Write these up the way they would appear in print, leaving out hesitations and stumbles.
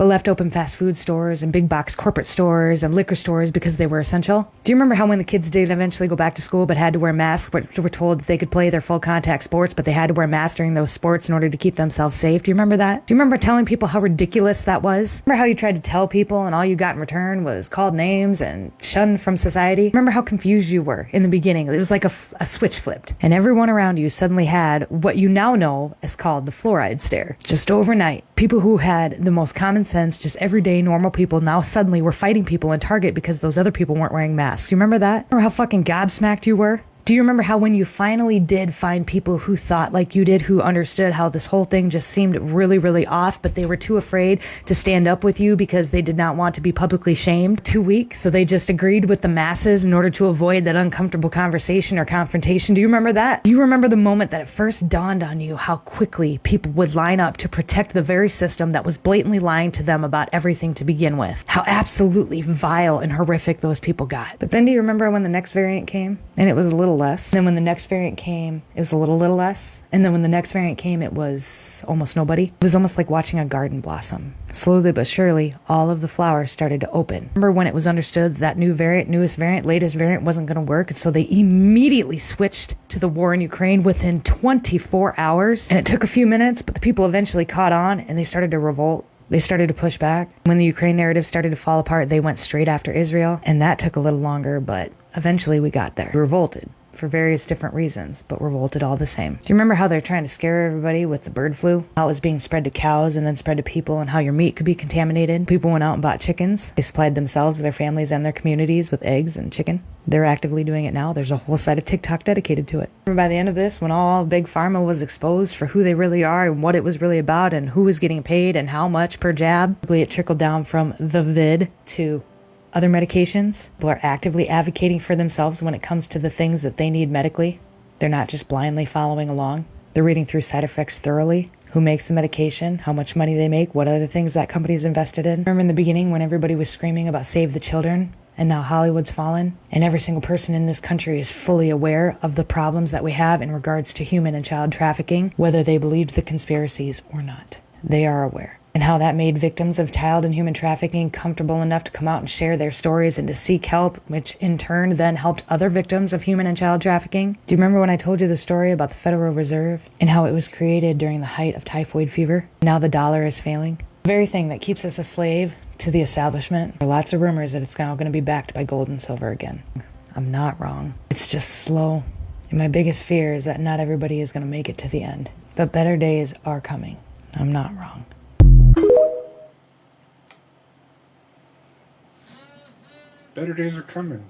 but left open fast food stores and big box corporate stores and liquor stores because they were essential. Do you remember how when the kids did eventually go back to school but had to wear masks, but were told that they could play their full contact sports, but they had to wear masks during those sports in order to keep themselves safe? Do you remember that? Do you remember telling people how ridiculous that was? Remember how you tried to tell people and all you got in return was called names and shunned from society? Remember how confused you were in the beginning? It was like a switch flipped, and everyone around you suddenly had what you now know is called the fluoride stare. Just overnight, people who had the most common sense, just everyday normal people, now suddenly were fighting people in Target because those other people weren't wearing masks. You remember that? Remember how fucking gobsmacked you were? Do you remember how when you finally did find people who thought like you did, who understood how this whole thing just seemed really, really off, but they were too afraid to stand up with you because they did not want to be publicly shamed? Too weak, so they just agreed with the masses in order to avoid that uncomfortable conversation or confrontation. Do you remember that? Do you remember the moment that it first dawned on you how quickly people would line up to protect the very system that was blatantly lying to them about everything to begin with? How absolutely vile and horrific those people got. But then do you remember when the next variant came? And it was a little less. And then when the next variant came, it was a little less. And then when the next variant came, it was almost nobody. It was almost like watching a garden blossom. Slowly but surely, all of the flowers started to open. Remember when it was understood that newest variant, latest variant wasn't going to work? And so they immediately switched to the war in Ukraine within 24 hours. And it took a few minutes, but the people eventually caught on and they started to revolt. They started to push back. When the Ukraine narrative started to fall apart, they went straight after Israel. And that took a little longer, but eventually we got there. We revolted for various different reasons, but revolted all the same. Do you remember how they're trying to scare everybody with the bird flu? How it was being spread to cows and then spread to people, and how your meat could be contaminated? People went out and bought chickens. They supplied themselves, their families, and their communities with eggs and chicken. They're actively doing it now. There's a whole side of TikTok dedicated to it. Remember by the end of this, when all big pharma was exposed for who they really are and what it was really about and who was getting paid and how much per jab, it trickled down from the vid to other medications. People are actively advocating for themselves when it comes to the things that they need medically. They're not just blindly following along. They're reading through side effects thoroughly. Who makes the medication, how much money they make, what other things that company's invested in. Remember in the beginning when everybody was screaming about save the children? And now Hollywood's fallen, and every single person in this country is fully aware of the problems that we have in regards to human and child trafficking, whether they believed the conspiracies or not. They are aware. And how that made victims of child and human trafficking comfortable enough to come out and share their stories and to seek help, which in turn then helped other victims of human and child trafficking. Do you remember when I told you the story about the Federal Reserve and how it was created during the height of typhoid fever? Now the dollar is failing. The very thing that keeps us a slave to the establishment. There are lots of rumors that it's now going to be backed by gold and silver again. I'm not wrong. It's just slow. And my biggest fear is that not everybody is going to make it to the end. But better days are coming. I'm not wrong. Better days are coming.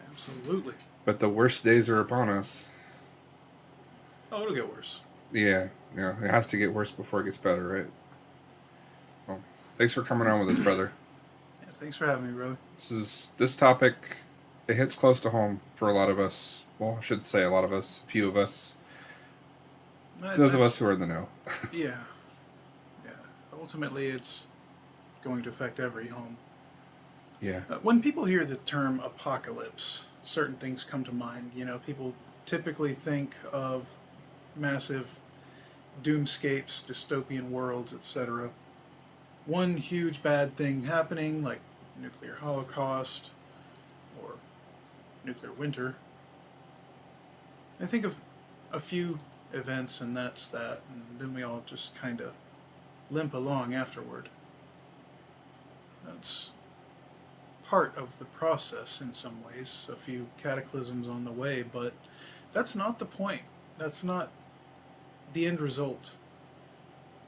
Absolutely. But the worst days are upon us. Oh, it'll get worse. Yeah, it has to get worse before it gets better, right? Well, thanks for coming on with us, brother. Yeah, thanks for having me, brother. This topic, it hits close to home for a lot of us. Well, I should say a lot of us, a few of us. Those of us who are in the know. Yeah. Ultimately, it's going to affect every home. Yeah. When people hear the term apocalypse, certain things come to mind. People typically think of massive doomscapes, dystopian worlds, etc. One huge bad thing happening, like nuclear holocaust or nuclear winter. I think of a few events and that's that, and then we all just kind of limp along afterward. That's part of the process in some ways, a few cataclysms on the way, but that's not the point. That's not the end result.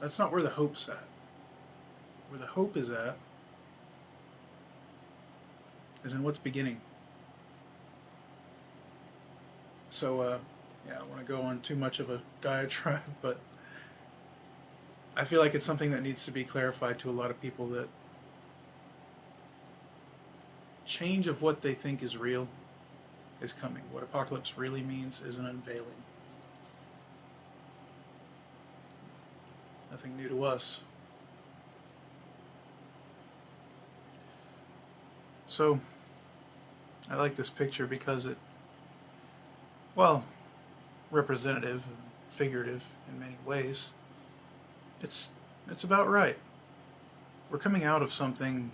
That's not where the hope's at. Where the hope is at is in what's beginning. So, I don't want to go on too much of a diatribe, but I feel like it's something that needs to be clarified to a lot of people, that change of what they think is real is coming. What apocalypse really means is an unveiling. Nothing new to us. So, I like this picture because representative, figurative in many ways. It's about right. we're coming out of something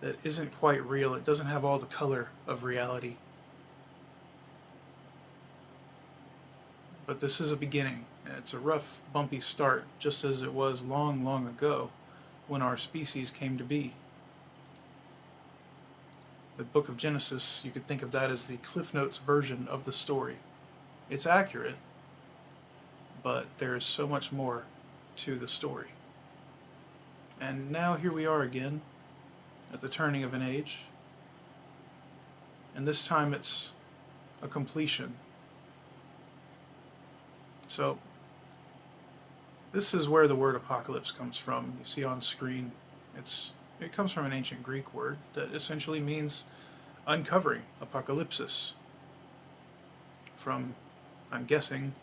that isn't quite real. It doesn't have all the color of reality. But this is a beginning. It's a rough, bumpy start, just as it was long, long ago when our species came to be. The book of Genesis, you could think of that as the Cliff Notes version of the story. It's accurate, but there is so much more to the story. And now here we are again, at the turning of an age. And this time it's a completion. So, this is where the word apocalypse comes from. You see on screen, it comes from an ancient Greek word that essentially means uncovering, apocalypsis. From, I'm guessing,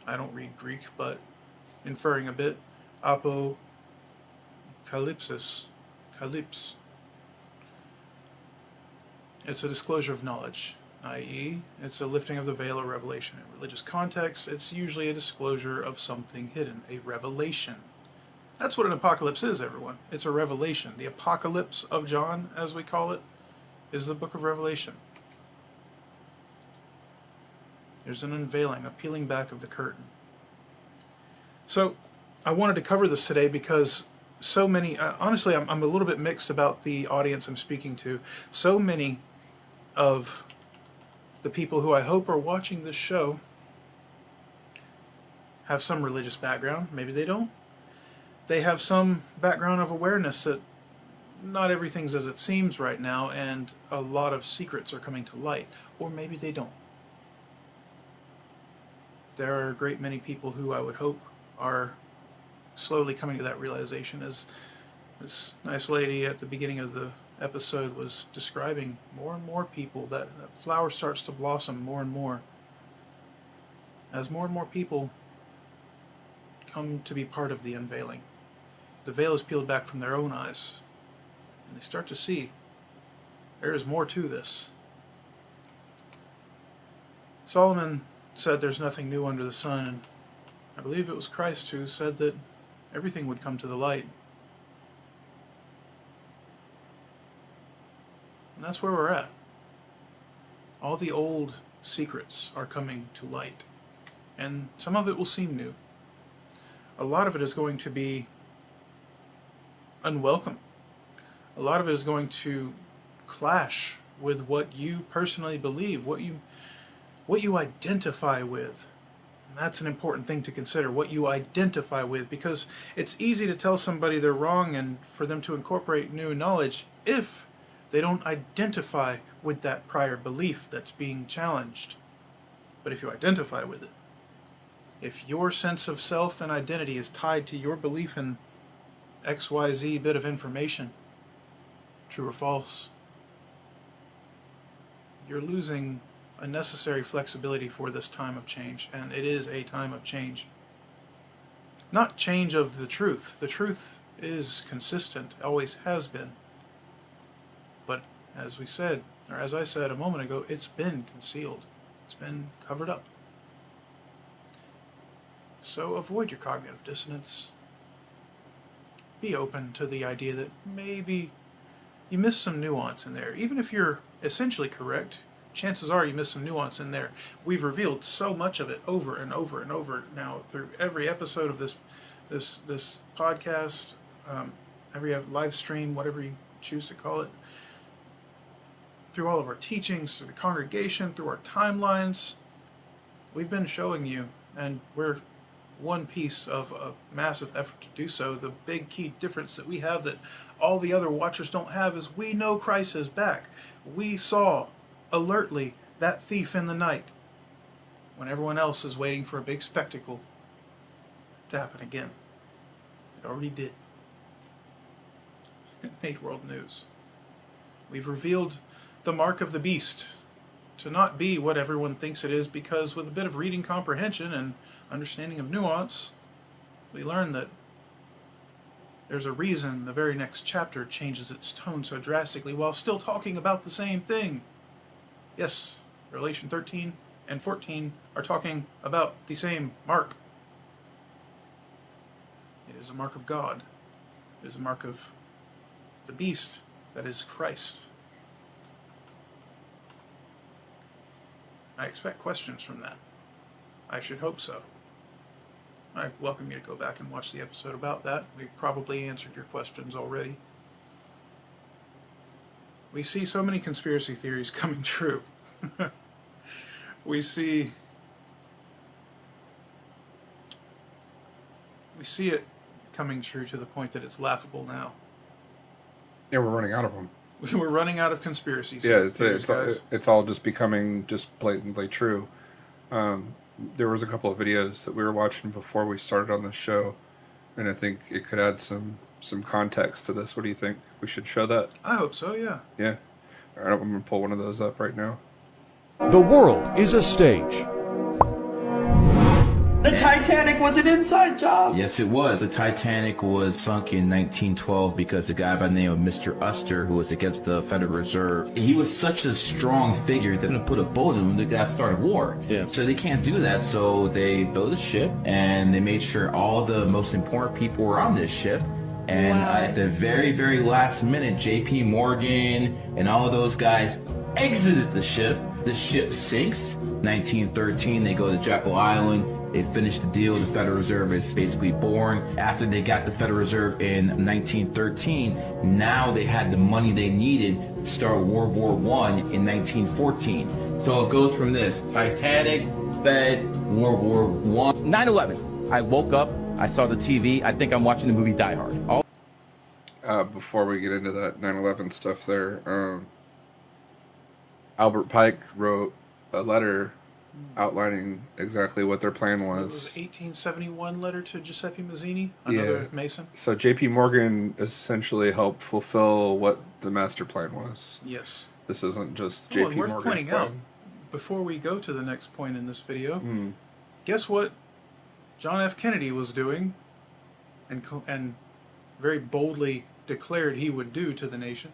I don't read Greek, but inferring a bit, apocalypsis, calyps. It's a disclosure of knowledge, i.e., it's a lifting of the veil of revelation. In religious contexts, it's usually a disclosure of something hidden, a revelation. That's what an apocalypse is, everyone. It's a revelation. The apocalypse of John, as we call it, is the book of Revelation. There's an unveiling, a peeling back of the curtain. So, I wanted to cover this today because so many, honestly, I'm a little bit mixed about the audience I'm speaking to. So many of the people who I hope are watching this show have some religious background. Maybe they don't. They have some background of awareness that not everything's as it seems right now, and a lot of secrets are coming to light. Or maybe they don't. There are a great many people who I would hope are slowly coming to that realization, as this nice lady at the beginning of the episode was describing. More and more people, that flower starts to blossom more and more. As more and more people come to be part of the unveiling, the veil is peeled back from their own eyes, and they start to see there is more to this. Solomon said there's nothing new under the sun, and I believe it was Christ who said that everything would come to the light. And that's where we're at. All the old secrets are coming to light, and some of it will seem new. A lot of it is going to be unwelcome. A lot of it is going to clash with what you personally believe, what you identify with. And that's an important thing to consider, what you identify with, because it's easy to tell somebody they're wrong and for them to incorporate new knowledge if they don't identify with that prior belief that's being challenged. But if you identify with it, if your sense of self and identity is tied to your belief in XYZ bit of information, true or false, you're losing a necessary flexibility for this time of change, and it is a time of change. Not change of the truth. The truth is consistent, always has been. But as we said, or as I said a moment ago, it's been concealed. It's been covered up. So avoid your cognitive dissonance. Be open to the idea that maybe you missed some nuance in there. Even if you're essentially correct, chances are you missed some nuance in there. We've revealed so much of it over and over and over now through every episode of this podcast, every live stream, whatever you choose to call it, through all of our teachings, through the congregation, through our timelines. We've been showing you, and we're one piece of a massive effort to do so. The big key difference that we have that all the other watchers don't have is we know Christ is back. We saw alertly that thief in the night when everyone else is waiting for a big spectacle to happen again. It already did. It made world news. We've revealed the mark of the beast to not be what everyone thinks it is, because with a bit of reading comprehension and understanding of nuance, we learn that there's a reason the very next chapter changes its tone so drastically while still talking about the same thing. Yes, Revelation 13 and 14 are talking about the same mark. It is a mark of God. It is the mark of the beast, that is Christ. I expect questions from that. I should hope so. I welcome you to go back and watch the episode about that. We probably answered your questions already. We see so many conspiracy theories coming true. We see it coming true to the point that it's laughable now. Yeah, we're running out of them. We're running out of conspiracy Yeah, theories, guys. it's all just becoming just blatantly true. There was a couple of videos that we were watching before we started on this show, and I think it could add some context to this. What do you think? We should show that? I hope so, yeah. Yeah. All right, I'm going to pull one of those up right now. The world is a stage. The Titanic was an inside job. Yes, it was. The Titanic was sunk in 1912 because the guy by the name of Mr. Uster, who was against the Federal Reserve, he was such a strong figure that to put a bullet in him, the guy started war. Yeah. So they can't do that. So they built a ship and they made sure all the most important people were on this ship. And at the very, very last minute, J.P. Morgan and all of those guys exited the ship. The ship sinks. 1913, they go to Jekyll Island. They finish the deal. The Federal Reserve is basically born. After they got the Federal Reserve in 1913, now they had the money they needed to start World War I in 1914. So it goes from this: Titanic, Fed, World War I. 9/11. I woke up, I saw the TV, I think I'm watching the movie Die Hard. Before we get into that 9/11 stuff there, Albert Pike wrote a letter outlining exactly what their plan was. It was an 1871 letter to Giuseppe Mazzini, another Mason. So J.P. Morgan essentially helped fulfill what the master plan was. Yes. This isn't just Oh, and J.P. worth Morgan's pointing plan. out, before we go to the next point in this video, guess what John F. Kennedy was doing and very boldly declared he would do to the nation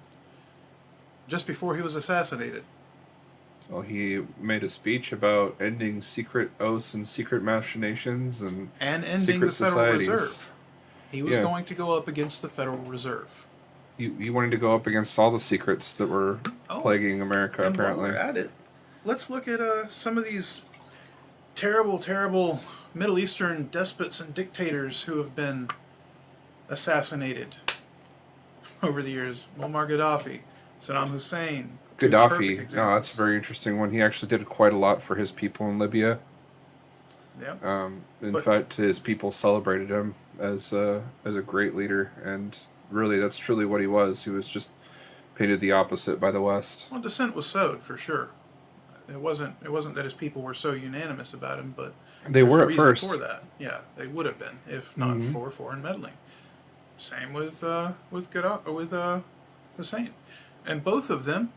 just before he was assassinated? Well, he made a speech about ending secret oaths and secret machinations and ending secret the Federal societies. Reserve. He was going to go up against the Federal Reserve. He wanted to go up against all the secrets that were plaguing America, And apparently. while we're at it, let's look at some of these terrible, terrible Middle Eastern despots and dictators who have been assassinated over the years. Muammar Gaddafi, Saddam Hussein. Two perfect Gaddafi, no, examples. that's a very interesting one. He actually did quite a lot for his people in Libya. Yeah. In fact, his people celebrated him as a great leader, and really, that's truly what he was. He was just painted the opposite by the West. Well, dissent was sowed for sure. It wasn't that his people were so unanimous about him, but They there's were a at reason first. for that. Yeah, they would have been if not for foreign meddling. Same with Hussein, and both of them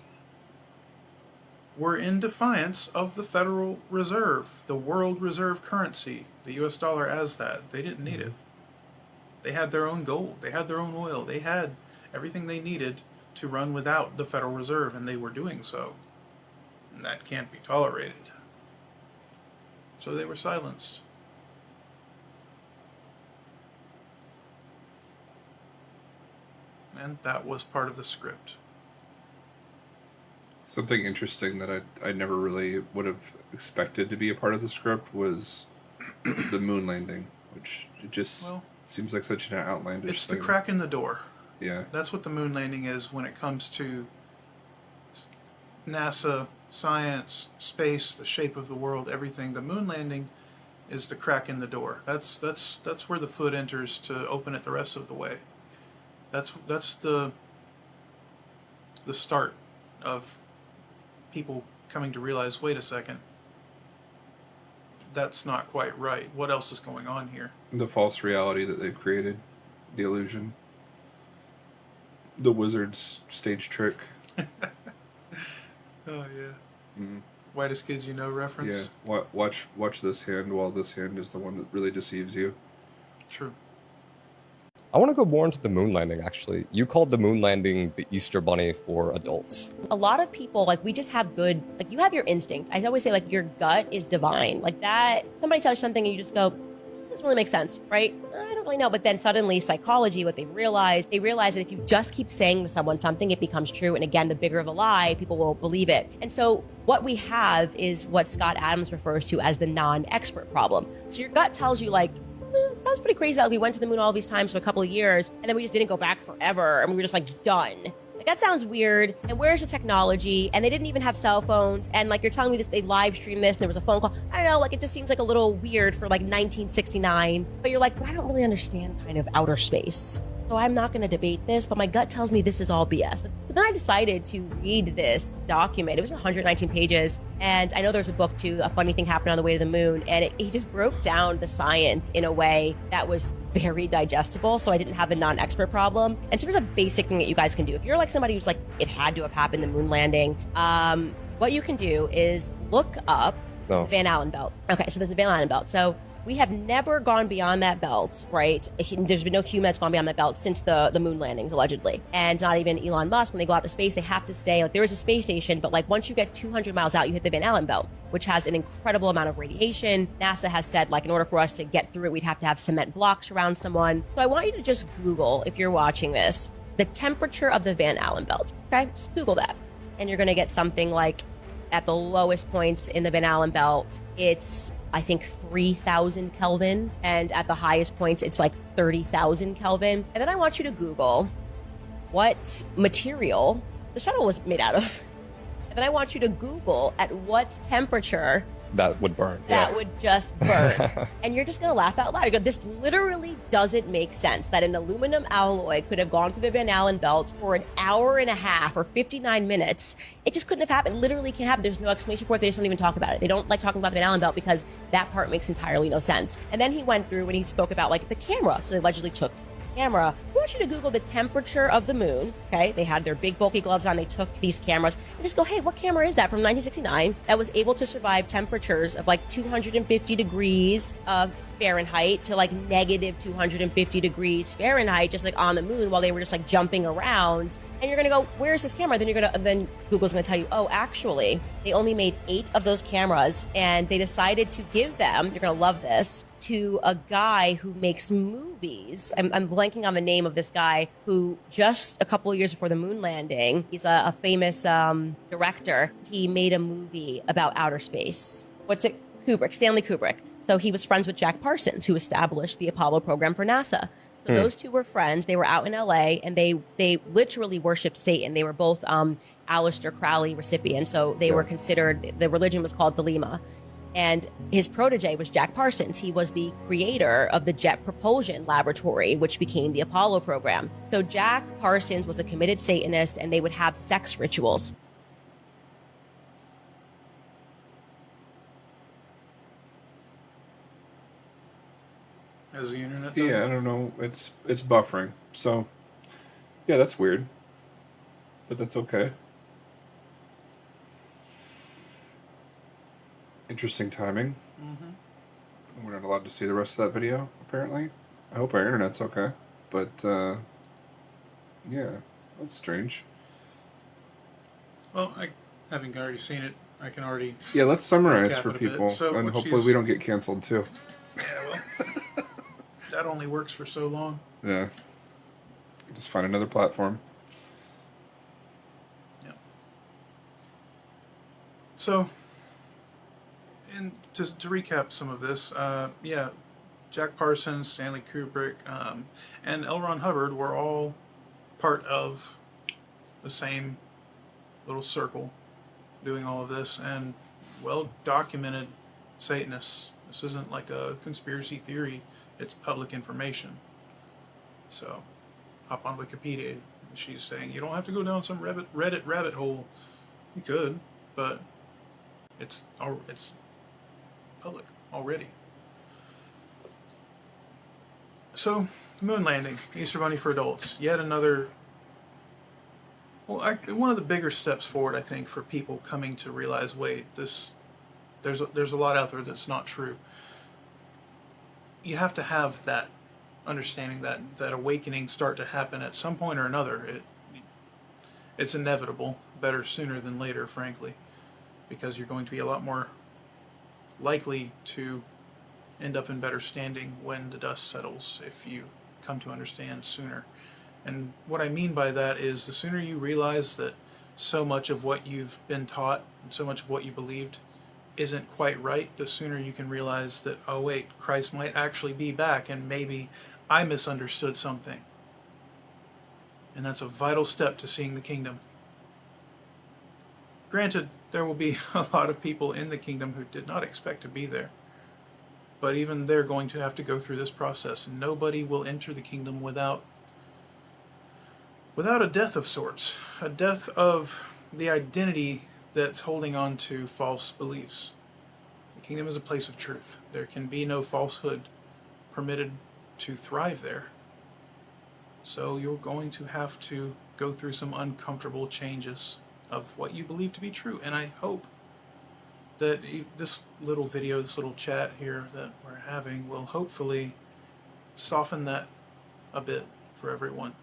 were in defiance of the Federal Reserve, the world reserve currency, the U.S. dollar as that. They didn't need it. They had their own gold. They had their own oil. They had everything they needed to run without the Federal Reserve, and they were doing so. And that can't be tolerated. So they were silenced. And that was part of the script. Something interesting that I never really would have expected to be a part of the script was the moon landing, which it just seems like such an outlandish It's thing. the crack in the door. Yeah. That's what the moon landing is when it comes to NASA, science, space, the shape of the world, everything. The moon landing is the crack in the door. That's where the foot enters to open it the rest of the way. That's the start of people coming to realize, wait a second, that's not quite right. What else is going on here? The false reality that they've created, the illusion, the wizard's stage trick. Oh yeah. Whitest kids you know reference. Yeah. Watch this hand while this hand is the one that really deceives you. True. I want to go more into the moon landing, actually. You called the moon landing the Easter Bunny for adults. A lot of people, we just have good, you have your instinct. I always say, your gut is divine. Like that, somebody tells you something and you just go, doesn't really make sense, right? I don't really know. But then suddenly psychology, what they realize that if you just keep saying to someone something, it becomes true. And again, the bigger of a lie, people will believe it. And so what we have is what Scott Adams refers to as the non-expert problem. So your gut tells you like, sounds pretty crazy that we went to the moon all these times for a couple of years and then we just didn't go back forever and we were just like done. Like that sounds weird. And where's the technology? And they didn't even have cell phones. And like you're telling me this, they live streamed this and there was a phone call. I don't know, like it just seems like a little weird for like 1969. But you're like, well, I don't really understand kind of outer space. So I'm not going to debate this, but my gut tells me this is all BS. So then I decided to read this document. It was 119 pages. And I know there's a book too, A Funny Thing Happened on the Way to the Moon. And he just broke down the science in a way that was very digestible. So I didn't have a non-expert problem. And so there's a basic thing that you guys can do. If you're like somebody who's like, it had to have happened, the moon landing, what you can do is look up the Van Allen belt. Okay, so there's a Van Allen belt. So we have never gone beyond that belt, right? There's been no human that's gone beyond that belt since the moon landings, allegedly. And not even Elon Musk, when they go out to space, they have to stay, like there is a space station, but like once you get 200 miles out, you hit the Van Allen belt, which has an incredible amount of radiation. NASA has said, like, in order for us to get through it, we'd have to have cement blocks around someone. So I want you to just Google, if you're watching this, the temperature of the Van Allen belt, okay? Just Google that. And you're gonna get something like, at the lowest points in the Van Allen belt, it's, I think, 3,000 Kelvin. And at the highest points, it's like 30,000 Kelvin. And then I want you to Google what material the shuttle was made out of. And then I want you to Google at what temperature that would burn. That would just burn. And you're just going to laugh out loud. You go, this literally doesn't make sense that an aluminum alloy could have gone through the Van Allen belt for an hour and a half or 59 minutes. It just couldn't have happened. It literally can't happen. There's no explanation for it. They just don't even talk about it. They don't like talking about the Van Allen belt because that part makes entirely no sense. And then he went through and he spoke about like the camera. So they allegedly took camera. I want you to Google the temperature of the moon. Okay, they had their big bulky gloves on. They took these cameras and just go, hey, what camera is that from 1969 that was able to survive temperatures of like 250 degrees of Fahrenheit to like negative 250 degrees Fahrenheit, just like on the moon while they were just like jumping around. And you're gonna go, where's this camera? Then Google's gonna tell you, oh, actually, they only made 8 of those cameras, and they decided to give them, you're gonna love this, to a guy who makes movies. I'm blanking on the name of this guy who just a couple of years before the moon landing, he's a famous director. He made a movie about outer space. What's it? Stanley Kubrick. So he was friends with Jack Parsons, who established the Apollo program for NASA. So those two were friends. They were out in LA and they literally worshipped Satan. They were both Aleister Crowley recipients. So they were considered, the religion was called Thelema. And his protege was Jack Parsons. He was the creator of the Jet Propulsion Laboratory, which became the Apollo program. So Jack Parsons was a committed Satanist, and they would have sex rituals. As the internet done? Yeah, I don't know. It's buffering. So, yeah, that's weird. But that's okay. Interesting timing. Mm-hmm. We're not allowed to see the rest of that video, apparently. I hope our internet's okay. But, yeah, that's strange. Well, having already seen it, I can already... Yeah, let's summarize recap for it a bit. people. So and what hopefully she's- we don't get canceled, too. Yeah, well, that only works for so long. Yeah. Just find another platform. Yeah. So, and to recap some of this, yeah, Jack Parsons, Stanley Kubrick, and L. Ron Hubbard were all part of the same little circle doing all of this, and well documented Satanists. This isn't like a conspiracy theory, it's public information. So, hop on Wikipedia. She's saying you don't have to go down some Reddit rabbit hole. You could, but it's public already. So, moon landing, Easter Bunny for adults. Yet another. Well, one of the bigger steps forward, I think, for people coming to realize, wait, there's a lot out there that's not true. You have to have that understanding, that awakening start to happen at some point or another. It's inevitable. Better sooner than later, frankly, because you're going to be a lot more likely to end up in better standing when the dust settles, if you come to understand sooner. And what I mean by that is the sooner you realize that so much of what you've been taught and so much of what you believed isn't quite right, the sooner you can realize that, oh wait, Christ might actually be back and maybe I misunderstood something. And that's a vital step to seeing the kingdom. Granted, there will be a lot of people in the kingdom who did not expect to be there. But even they're going to have to go through this process. Nobody will enter the kingdom without a death of sorts. A death of the identity that's holding on to false beliefs. The kingdom is a place of truth. There can be no falsehood permitted to thrive there. So you're going to have to go through some uncomfortable changes of what you believe to be true. And I hope that this little video, this little chat here that we're having will hopefully soften that a bit for everyone.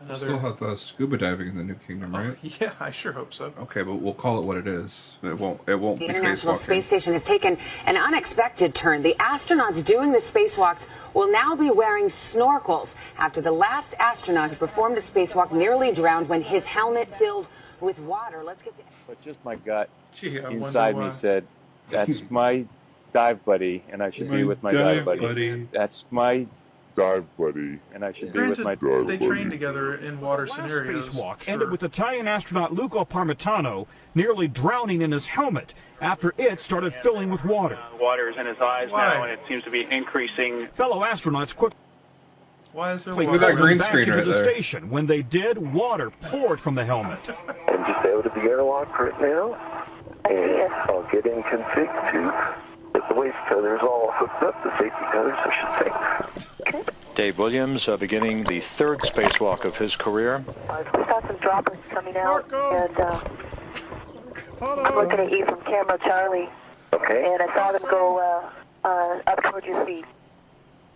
We'll still have scuba diving in the New Kingdom, right? Yeah, I sure hope so. Okay, but we'll call it what it is. It won't The be International spacewalking. Space Station has taken an unexpected turn. The astronauts doing the spacewalks will now be wearing snorkels after the last astronaut who performed a spacewalk nearly drowned when his helmet filled with water. Let's get to... But just my gut Gee, I inside wonder me why. said, that's my dive buddy, and I should be with my dive buddy. That's my dive buddy, and I should be with my Granted, dive they buddy. train together in water scenarios. Spacewalk sure. ended with Italian astronaut Luca Parmitano nearly drowning in his helmet after it started filling with water. Water is in his eyes Why? now, and it seems to be increasing. Fellow astronauts quickly Why is there pulled water? that green back screen into right the there. station. When they did, water poured from the helmet. And just out of the airlock right now. And I'll get in config to get the waist tethers all hooked up, the safety tethers, I should say. Dave Williams beginning the third spacewalk of his career. We saw some droplets coming out, and I'm looking at you from camera, Charlie. Okay. And I saw them go up towards your feet.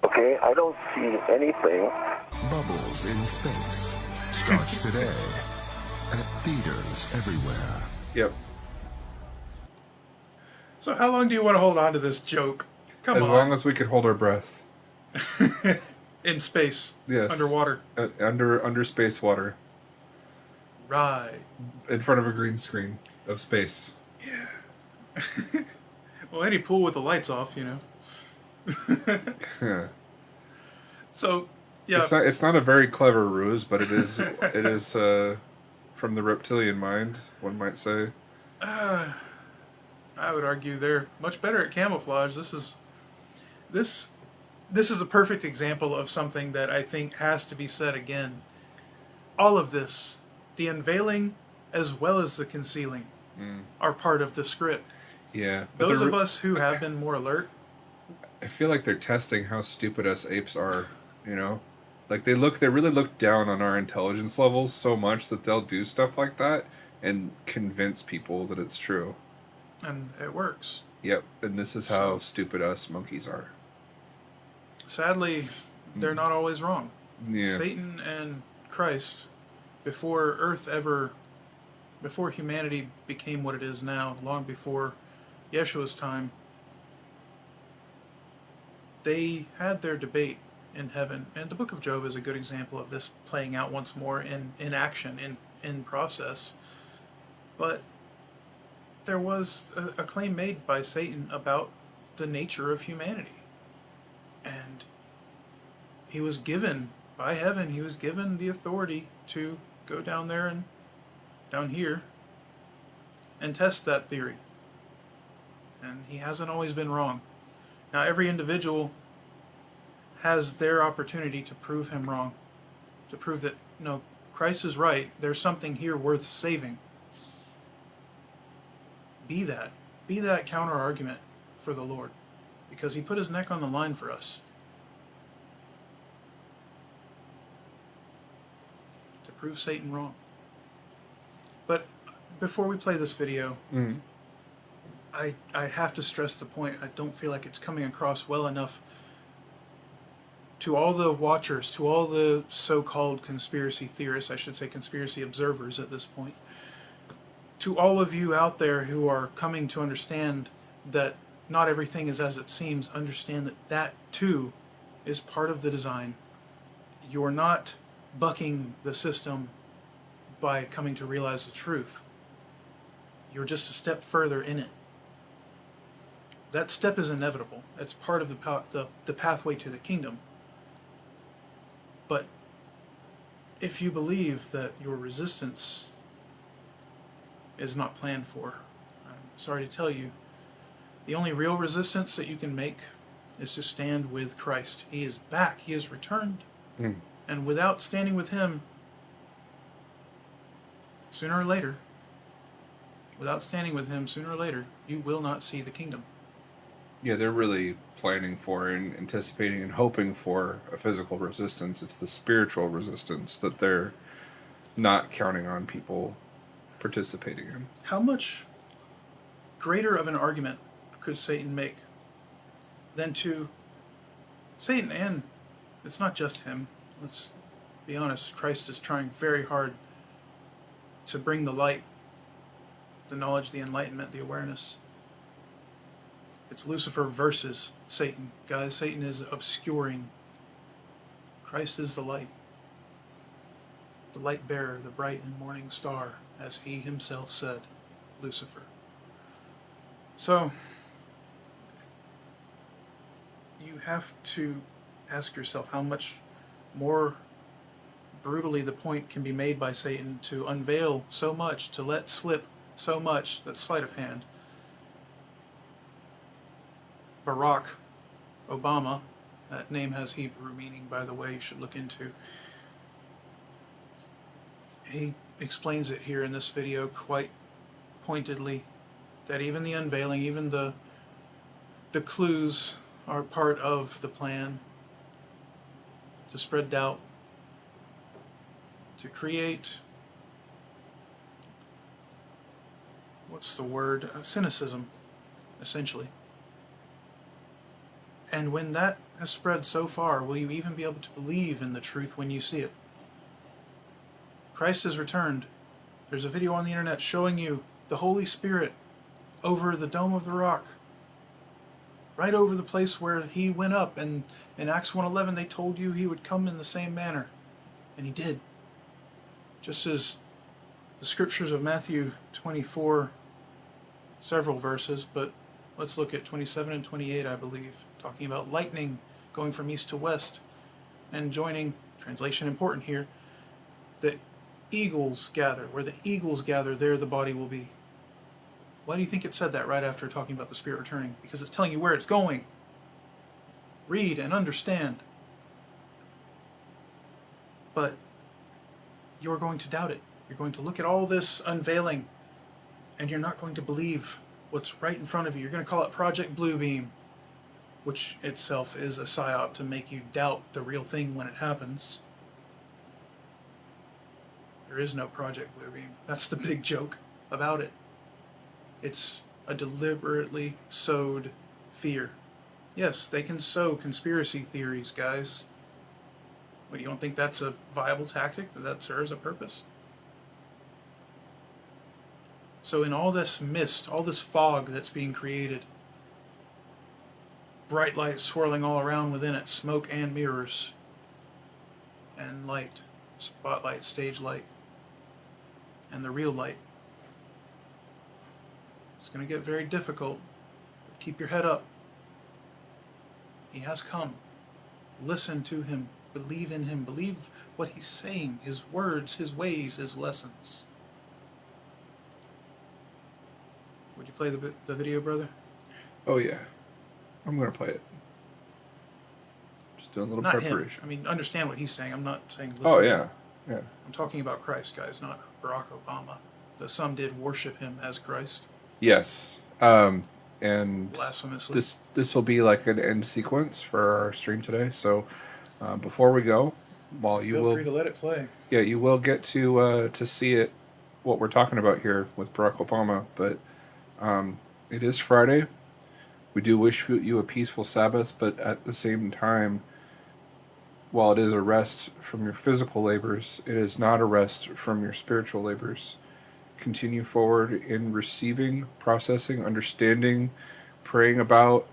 Okay, I don't see anything. Bubbles in Space starts today at theaters everywhere. Yep. So how long do you want to hold on to this joke? Come As on. long as we could hold our breath. In space. Yes. Underwater. Under space water. Right. In front of a green screen of space. Yeah. Well, any pool with the lights off, you know. So, yeah. It's not a very clever ruse, but it is from the reptilian mind, one might say. I would argue they're much better at camouflage. This is a perfect example of something that I think has to be said again. All of this, the unveiling as well as the concealing, are part of the script. Yeah. But Those of us who have been more alert, I feel like they're testing how stupid us apes are, you know? Like they really look down on our intelligence levels so much that they'll do stuff like that and convince people that it's true. and it works. Yep, and this is how stupid us monkeys are. Sadly, they're not always wrong. Yeah. Satan and Christ, before humanity became what it is now, long before Yeshua's time, they had their debate in heaven. And the book of Job is a good example of this playing out once more in action, in process. But there was a claim made by Satan about the nature of humanity. And he was given, by heaven, he was given the authority to go down there and down here and test that theory. And he hasn't always been wrong. Now, every individual has their opportunity to prove him wrong, to prove that, no, Christ is right, there's something here worth saving. Be that counter argument for the Lord, because he put his neck on the line for us. To prove Satan wrong. But before we play this video, I have to stress the point. I don't feel like it's coming across well enough to all the watchers, to all the so-called conspiracy theorists, I should say conspiracy observers at this point, to all of you out there who are coming to understand that not everything is as it seems, understand that that too is part of the design. You're not bucking the system by coming to realize the truth. You're just a step further in it. That step is inevitable. It's part of the pathway to the kingdom. But if you believe that your resistance is not planned for, I'm sorry to tell you, the only real resistance that you can make is to stand with Christ. He is back. He has returned. And without standing with him, sooner or later, you will not see the kingdom. Yeah, they're really planning for and anticipating and hoping for a physical resistance. It's the spiritual resistance that they're not counting on people participating in. How much greater of an argument could Satan make than to Satan, and it's not just him. Let's be honest, Christ is trying very hard to bring the light, the knowledge, the enlightenment, the awareness. It's Lucifer versus Satan. Guys, Satan is obscuring. Christ is the light bearer, the bright and morning star, as he himself said, Lucifer. So, you have to ask yourself how much more brutally the point can be made by Satan to unveil so much, to let slip so much, that's sleight of hand. Barack Obama, that name has Hebrew meaning, by the way, you should look into. He explains it here in this video quite pointedly, that even the unveiling, even the clues are part of the plan to spread doubt, to create, cynicism, essentially. And when that has spread so far, will you even be able to believe in the truth when you see it? Christ has returned. There's a video on the internet showing you the Holy Spirit over the Dome of the Rock, right over the place where he went up. And in Acts 1:11, they told you he would come in the same manner. And he did. Just as the scriptures of Matthew 24, several verses, but let's look at 27 and 28, I believe, talking about lightning going from east to west and joining, translation important here, the eagles gather. Where the eagles gather, there the body will be. Why do you think it said that right after talking about the Spirit returning? Because it's telling you where it's going. Read and understand. But you're going to doubt it. You're going to look at all this unveiling and you're not going to believe what's right in front of you. You're going to call it Project Bluebeam, which itself is a psyop to make you doubt the real thing when it happens. There is no Project Bluebeam. That's the big joke about it. It's a deliberately sowed fear. Yes, they can sow conspiracy theories, guys. But you don't think that's a viable tactic, that serves a purpose? So in all this mist, all this fog that's being created, bright light swirling all around within it, smoke and mirrors, and light, spotlight, stage light, and the real light. It's going to get very difficult. Keep your head up. He has come. Listen to him. Believe in him. Believe what he's saying, his words, his ways, his lessons. Would you play the video, brother? Oh, yeah. I'm going to play it. Just doing a little not preparation. Him. I mean, understand what he's saying. I'm not saying listen. Oh, yeah. Yeah. I'm talking about Christ, guys, not Barack Obama. Though some did worship him as Christ. Yes. And blasphemously. This will be like an end sequence for our stream today. So before we go, while you feel free to let it play. Yeah, you will get to see it, what we're talking about here with Barack Obama. But it is Friday. We do wish you a peaceful Sabbath, but at the same time, while it is a rest from your physical labors, it is not a rest from your spiritual labors. Continue forward in receiving, processing, understanding praying about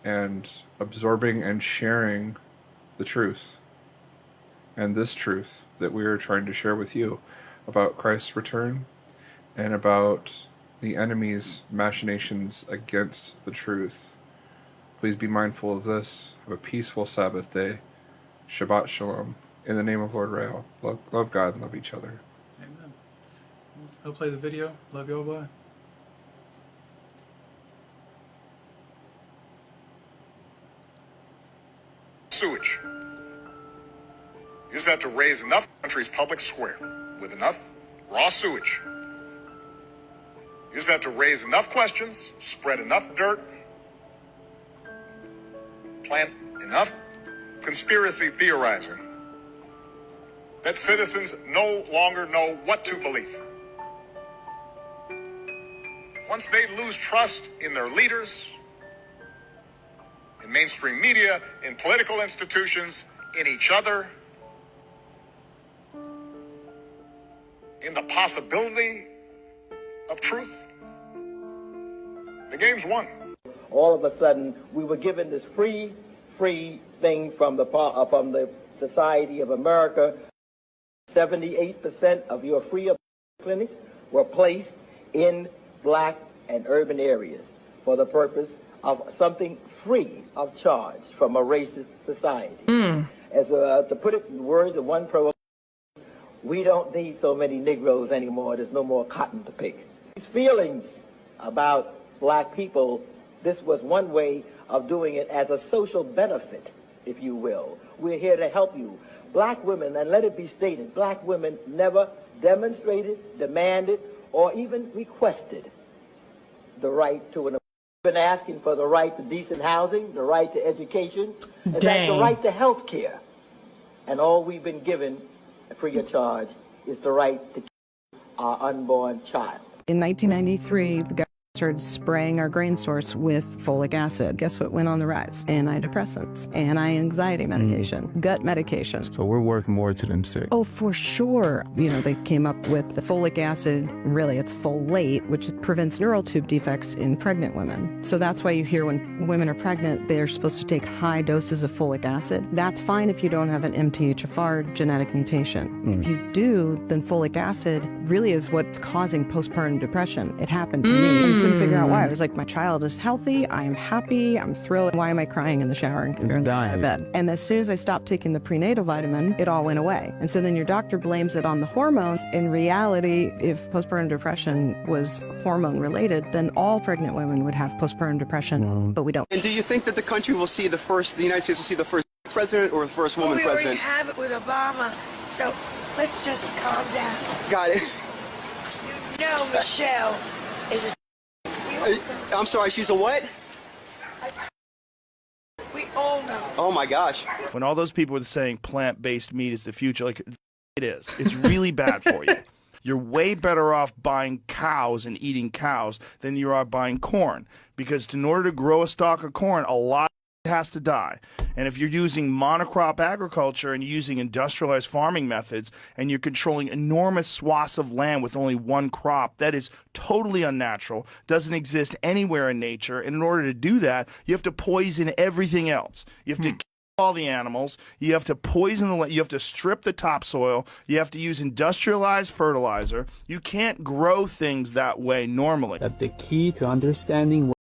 and absorbing and sharing the truth. And this truth that we are trying to share with you about Christ's return and about the enemy's machinations against the truth. Please be mindful of this. Have a peaceful Sabbath day. Shabbat Shalom. In the name of Lord Rael. Love God and love each other. Amen. He'll play the video. Love you all. Bye. Sewage. Use that to raise enough country's public square with enough raw sewage. Use that to raise enough questions, spread enough dirt, plant enough conspiracy theorizing that citizens no longer know what to believe. Once they lose trust in their leaders, in mainstream media, in political institutions, in each other, in the possibility of truth, the game's won. All of a sudden, we were given this free thing from the Society of America. 78% of your free clinics were placed in black and urban areas for the purpose of something free of charge from a racist society. As to put it in the words of one pro, we don't need so many Negroes anymore. There's no more cotton to pick. These feelings about black people, this was one way of doing it as a social benefit, if you will. We're here to help you. Black women, and let it be stated, black women never demonstrated, demanded, or even requested the right to an been asking for the right to decent housing, the right to education, in fact, the right to health care. And all we've been given free of charge is the right to keep our unborn child. In 1993, the government started spraying our grain source with folic acid. Guess what went on the rise? Antidepressants, anti-anxiety medication, gut medication. So we're worth more to them sick. Oh, for sure. You know, they came up with the folic acid, really it's folate, which prevents neural tube defects in pregnant women. So that's why you hear when women are pregnant, they're supposed to take high doses of folic acid. That's fine if you don't have an MTHFR genetic mutation. If you do, then folic acid really is what's causing postpartum depression. It happened to me. Couldn't figure out why. I was like, my child is healthy, I am happy, I'm thrilled. Why am I crying in the shower and going to bed? And as soon as I stopped taking the prenatal vitamin, it all went away. And so then your doctor blames it on the hormones. In reality, if postpartum depression was hormone related, then all pregnant women would have postpartum depression, but we don't. And do you think that the country will see the United States will see the first president or the first woman president? We already have it with Obama, so let's just calm down. Got it. You know Michelle is a... I'm sorry, she's a what? We all know. Oh my gosh. When all those people were saying plant-based meat is the future, like, it is. It's really bad for you. You're way better off buying cows and eating cows than you are buying corn. Because in order to grow a stalk of corn, a lot has to die. And if you're using monocrop agriculture and using industrialized farming methods and you're controlling enormous swaths of land with only one crop, that is totally unnatural, doesn't exist anywhere in nature. And in order to do that, you have to poison everything else. You have to kill all the animals, you have to poison the land, you have to strip the topsoil, you have to use industrialized fertilizer. You can't grow things that way normally. That the key to understanding